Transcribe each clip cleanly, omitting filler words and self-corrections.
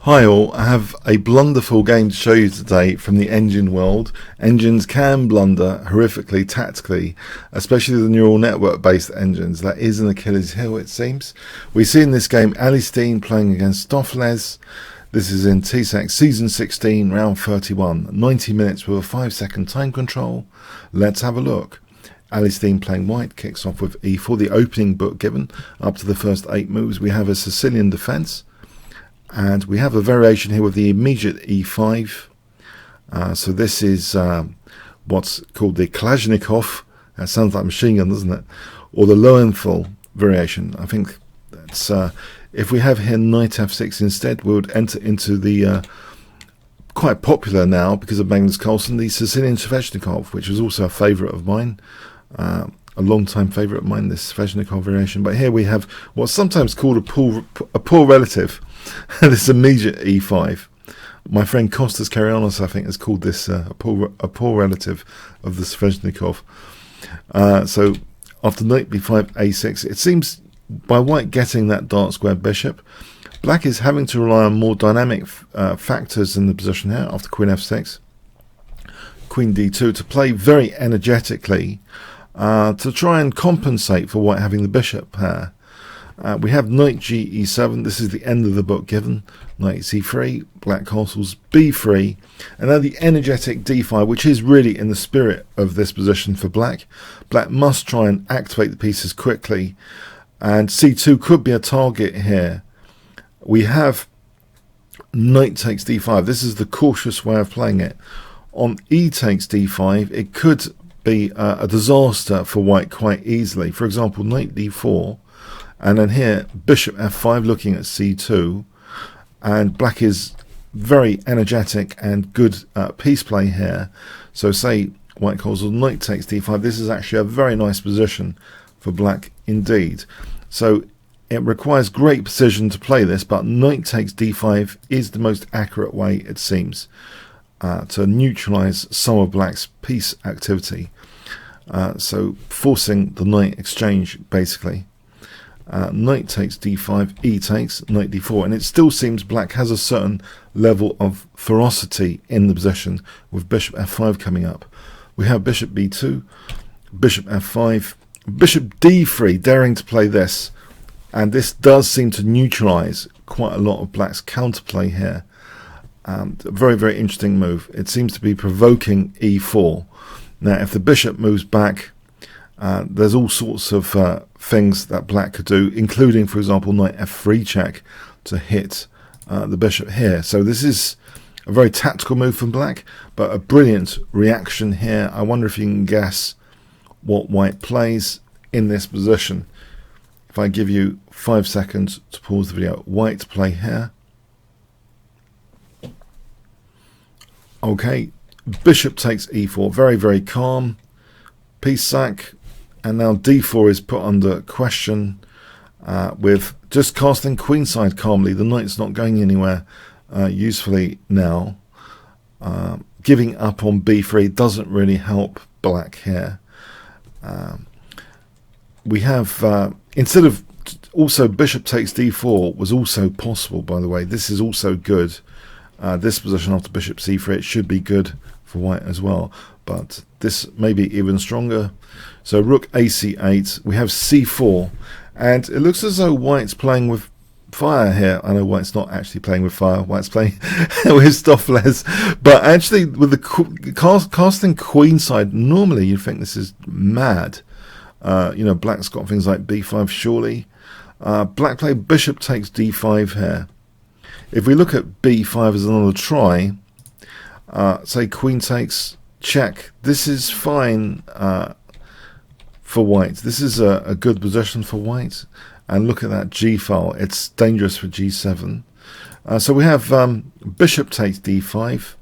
Hi all, I have a blunderful game to show you today from the engine world. Engines can blunder horrifically tactically, especially the neural network based engines. That is an Achilles heel, it seems. We see in this game AllieStein playing against Stoofvlees. This is in TCEC season 16, round 31, 90 minutes with a 5-second time control. Let's have a look. AllieStein playing white kicks off with e4, the opening book given. Up to the first 8 moves we have a Sicilian defense. And we have a variation here with the immediate e5. So this is what's called the Kalashnikov. That sounds like a machine gun, doesn't it? Or the Lowenthal variation. I think that's if we have here knight f6 instead, we would enter into the quite popular now because of Magnus Carlsen, the Sicilian Sveshnikov, which was also a favourite of mine. A long-time favourite of mine, this Sveshnikov variation. But here we have what's sometimes called a poor relative. This immediate e5. My friend Kostas Karyonis, I think, has called this a poor relative of the Sveshnikov. So after knight b5, a6, it seems by white getting that dark square bishop, black is having to rely on more dynamic factors in the position here after queen f6, queen d2 to play very energetically to try and compensate for white having the bishop here. We have knight g e7. This is the end of the book given. Knight c3, black castles b3, and now the energetic d5, which is really in the spirit of this position for black. Black must try and activate the pieces quickly, and c2 could be a target here. We have knight takes d5. This is the cautious way of playing it. On e takes d5, it could be a disaster for white quite easily. For example, knight d4. And then here, bishop f5 looking at c2, and black is very energetic and good piece play here. So say white calls knight takes d5. This is actually a very nice position for black indeed. So it requires great precision to play this, but knight takes d5 is the most accurate way, it seems, to neutralize some of black's piece activity. So forcing the knight exchange basically. Knight takes d5, e takes, knight d4, and it still seems black has a certain level of ferocity in the position with bishop f5 coming up. We have bishop b2, bishop f5, bishop d3, daring to play this, and this does seem to neutralize quite a lot of black's counterplay here. A very, very interesting move. It seems to be provoking e4. Now if the bishop moves back, there's all sorts of things that black could do, including, for example, knight f3 check to hit the bishop here. So this is a very tactical move from black, but a brilliant reaction here. I wonder if you can guess what white plays in this position. If I give you 5 seconds to pause the video, white play here. Okay, bishop takes e4, very, very calm. Piece sack. And now d4 is put under question with just casting queenside calmly. The knight's not going anywhere usefully now. Giving up on b3 doesn't really help black here. We have, instead of, also bishop takes d4 was also possible, by the way. This is also good. This position after bishop c3, it should be good for white as well. But this may be even stronger. So rook ac8, we have c4, and it looks as though white's playing with fire here. I know white's not actually playing with fire, white's playing with Stoofvlees, but actually with the casting queenside, normally you'd think this is mad. You know, black's got things like b5 surely. Black played bishop takes d5 here. If we look at b5 as another try, say queen takes check, this is fine for white. This is a good position for white, and look at that g file, it's dangerous for g7. So we have bishop takes d5,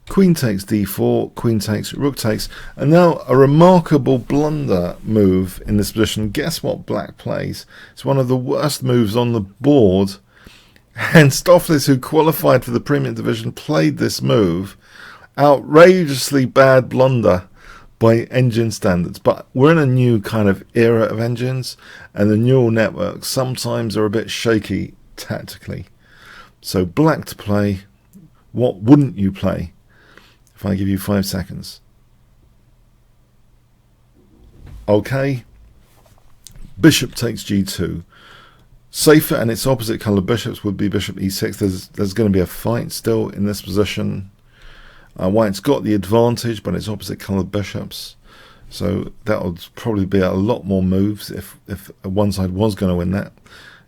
queen takes d4, queen takes, rook takes, and now a remarkable blunder move in this position. Guess what black plays? It's one of the worst moves on the board, and Stoofvlees, who qualified for the premium division, played this move. Outrageously bad blunder by engine standards, but we're in a new kind of era of engines, and the neural networks sometimes are a bit shaky tactically. So black to play. What wouldn't you play? If I give you 5 seconds. Okay. Bishop takes g2. Safer and its opposite colour bishops would be bishop e6. There's going to be a fight still in this position. White's got the advantage, but it's opposite coloured bishops. So that would probably be a lot more moves if one side was going to win that.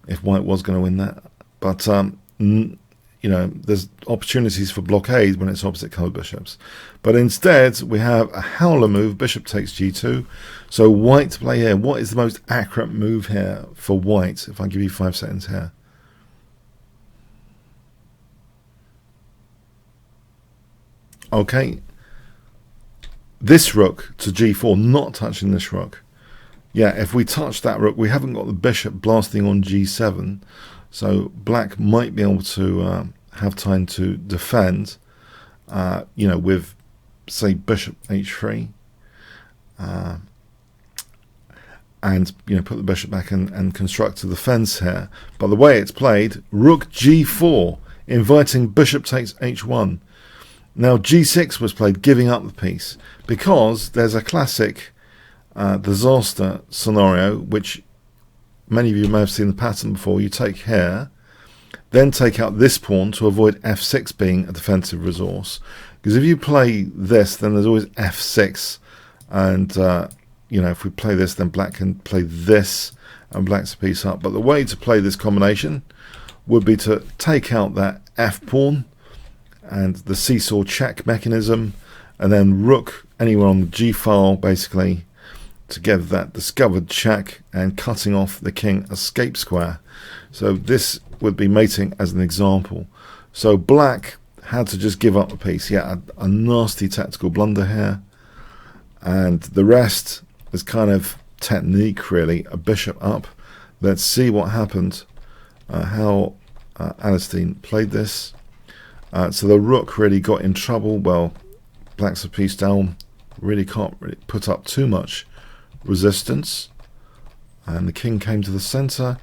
If white was going to win that. But, you know, there's opportunities for blockade when it's opposite coloured bishops. But instead, we have a howler move. Bishop takes g2. So white to play here. What is the most accurate move here for white? If I give you 5 seconds here. Okay. This rook to g4, not touching this rook. Yeah, if we touch that rook, we haven't got the bishop blasting on g7. So black might be able to have time to defend, you know, with, say, bishop h3. And, you know, put the bishop back and construct a defense here. But the way it's played, rook g4, inviting bishop takes h1. Now g6 was played, giving up the piece, because there's a classic disaster scenario, which many of you may have seen the pattern before. You take here, then take out this pawn to avoid f6 being a defensive resource. Because if you play this, then there's always f6, and you know, if we play this, then black can play this, and black's a piece up. But the way to play this combination would be to take out that f pawn and the seesaw check mechanism, and then rook anywhere on the g file, basically, to give that discovered check and cutting off the king escape square. So this would be mating as an example. So black had to just give up the piece. Yeah, a nasty tactical blunder here, and the rest is kind of technique, really. A bishop up. Let's see what happened, how AllieStein played this. So the rook really got in trouble. Well, black's a piece down, really can't really put up too much resistance, and the king came to the center,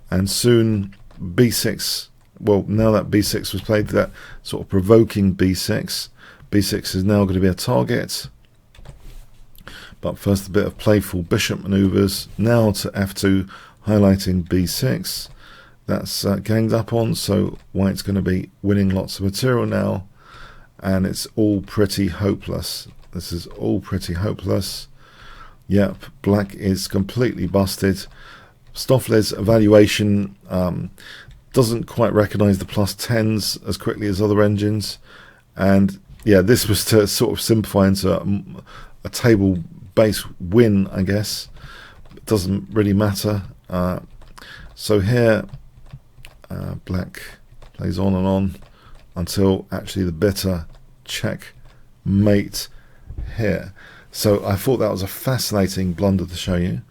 and soon b6, well, now that b6 was played, that sort of provoking b6 is now going to be a target. But first, a bit of playful bishop maneuvers. Now to f2, highlighting b6. That's ganged up on, so white's going to be winning lots of material now, and it's all pretty hopeless. This is all pretty hopeless. Yep, black is completely busted. Stoofvlees evaluation doesn't quite recognize the plus 10s as quickly as other engines, and yeah, this was to sort of simplify into a table base win, I guess. It doesn't really matter. So here black plays on and on until actually the bitter checkmate here. So I thought that was a fascinating blunder to show you.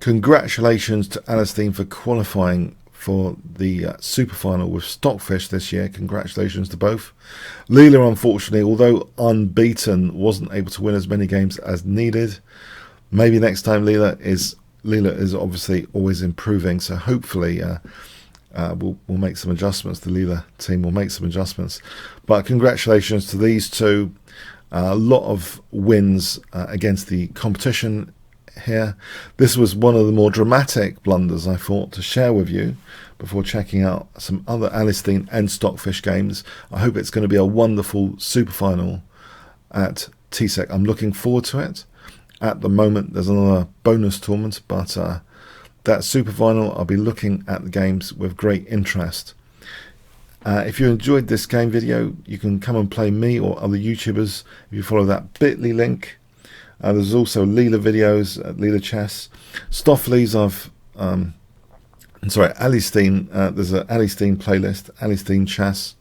Congratulations to AllieStein for qualifying for the super final with Stockfish this year. Congratulations to both. Leela, unfortunately, although unbeaten, wasn't able to win as many games as needed. Maybe next time. Leela is obviously always improving, so hopefully we'll make some adjustments. The Leela team will make some adjustments. But congratulations to these two. A lot of wins against the competition here. This was one of the more dramatic blunders, I thought, to share with you before checking out some other AllieStein and Stockfish games. I hope it's going to be a wonderful super final at TCEC. I'm looking forward to it. At the moment, there's another bonus tournament, but that super final, I'll be looking at the games with great interest. If you enjoyed this game video, you can come and play me or other YouTubers if you follow that bit.ly link. There's also Leela videos at Leela Chess. Stoofvlees, AllieStein, there's an AllieStein playlist, AllieStein Chess.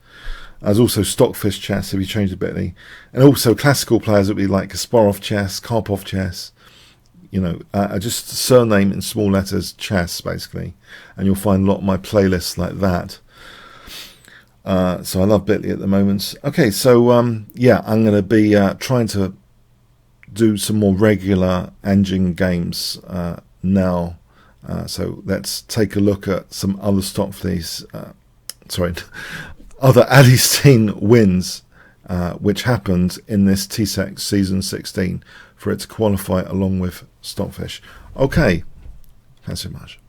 There's also Stockfish Chess if you change the bit.ly. And also classical players that would be like Kasparov Chess, Karpov Chess. You know, just surname in small letters, chess, basically. And you'll find a lot of my playlists like that. So I love bit.ly at the moment. Okay, so yeah, I'm going to be trying to do some more regular engine games now. So let's take a look at some other Stoofvlees AllieStein wins, which happened in this TCEC season 16 for it to qualify along with Stockfish. Okay, thanks so much.